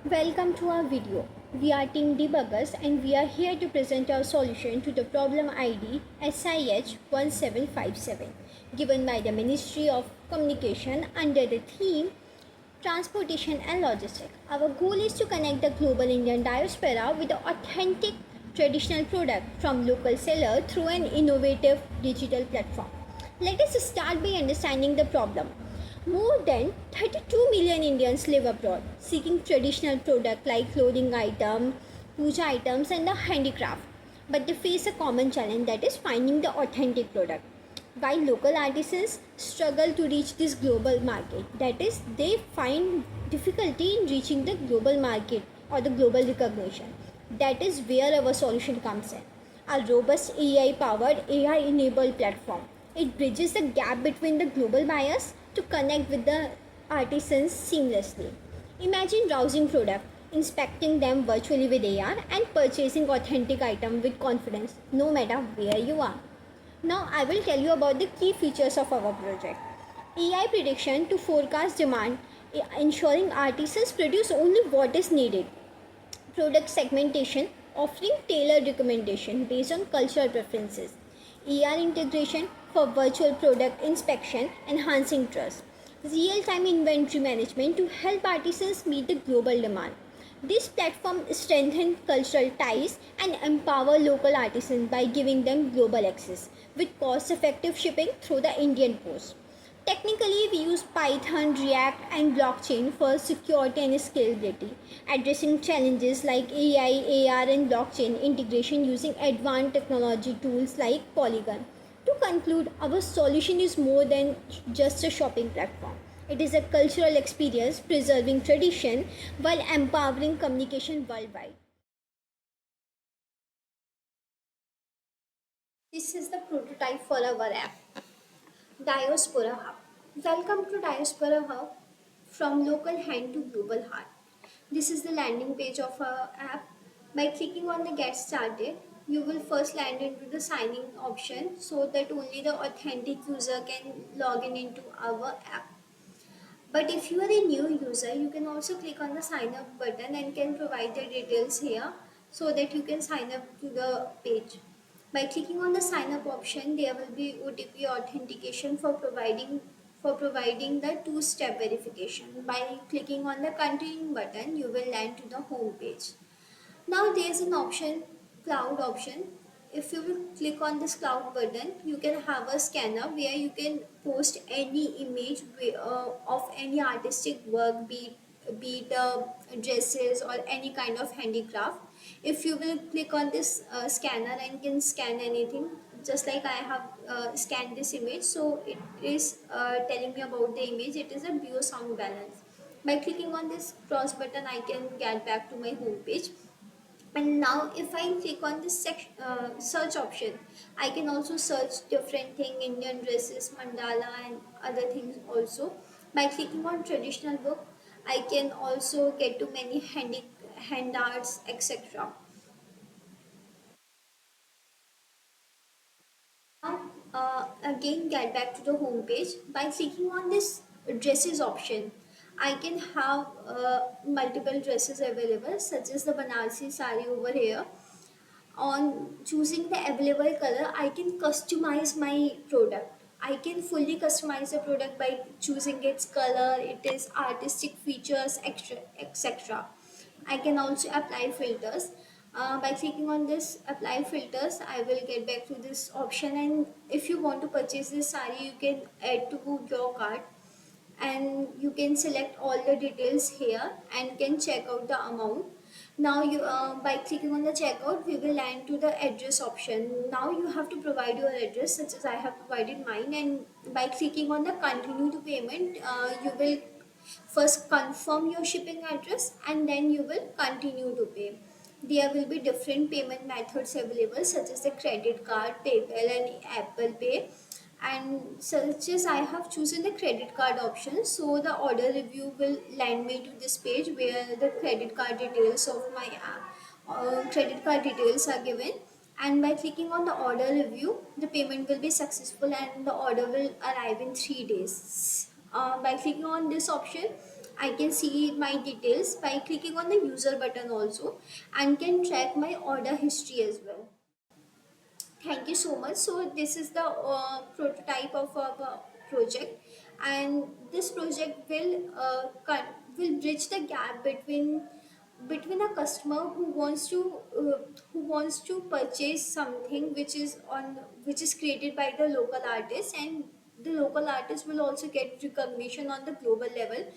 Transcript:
Welcome to our video. We are Team Debuggers and we are here to present our solution to the problem ID SIH1757 given by the Ministry of Communication under the theme Transportation and Logistics. Our goal is to connect the global Indian diaspora with the authentic traditional product from local seller through an innovative digital platform. Let us start by understanding the problem. More than 32 million Indians live abroad, seeking traditional products like clothing items, puja items, and the handicraft. But they face a common challenge, that is finding the authentic product. While local artisans struggle to reach this global market, that is, they find difficulty in reaching the global market or the global recognition. That is where our solution comes in. A robust AI powered, AI enabled platform. It bridges the gap between the global buyers to connect with the artisans seamlessly. Imagine browsing products, inspecting them virtually with AR, and purchasing authentic items with confidence no matter where you are. Now I will tell you about the key features of our project. AI prediction to forecast demand, ensuring artisans produce only what is needed. Product segmentation, offering tailored recommendation based on cultural preferences. ER integration for virtual product inspection, enhancing trust. Real-time inventory management to help artisans meet the global demand. This platform strengthens cultural ties and empower local artisans by giving them global access with cost-effective shipping through the Indian Post. Technically, we use Python, React, and blockchain for security and scalability, addressing challenges like AI, AR, and blockchain integration using advanced technology tools like Polygon. To conclude, our solution is more than just a shopping platform. It is a cultural experience preserving tradition while empowering communication worldwide. This is the prototype for our app. Diaspora Hub. Welcome to Diaspora Hub from local hand to global heart. This is the landing page of our app. By clicking on the get started, you will first land into the signing option so that only the authentic user can log in into our app. But if you are a new user, you can also click on the sign up button and can provide the details here so that you can sign up to the page. By clicking on the sign up option, there will be OTP authentication for providing the two-step verification. By clicking on the continue button, you will land to the home page. Now there is an option, cloud option. If you will click on this cloud button, you can have a scanner where you can post any image of any artistic work, be it dresses or any kind of handicraft. If you will click on this scanner and can scan anything, just like I have scanned this image, so it is telling me about the image. It is a bio sound balance. By clicking on this cross button, I can get back to my home page. And now if I click on this search option, I can also search different thing, Indian dresses, mandala, and other things also. By clicking on traditional book, I can also get to many hand arts, etc. Now again get back to the home page. By clicking on this dresses option, I can have multiple dresses available, such as the Banarsi sari over here. On choosing the available color, I can customize my product. I can fully customize the product by choosing its color, its artistic features, extra etc. I can also apply filters. By clicking on this apply filters, I will get back to this option, and if you want to purchase this sari, you can add to your cart, and you can select all the details here and can check out the amount. Now you by clicking on the checkout, we will land to the address option. Now you have to provide your address, such as I have provided mine, and by clicking on the continue to payment, you will first confirm your shipping address and then you will continue to pay. There will be different payment methods available, such as the credit card, PayPal, and Apple Pay. And such as I have chosen the credit card option, so the order review will land me to this page where the credit card details of my credit card details are given. And by clicking on the order review, the payment will be successful and the order will arrive in 3 days. By clicking on this option, I can see my details by clicking on the user button also, and can track my order history as well. Thank you so much. So this is the prototype of our project, and this project will bridge the gap between a customer who wants to purchase something which is created by the local artist, and the local artist will also get recognition on the global level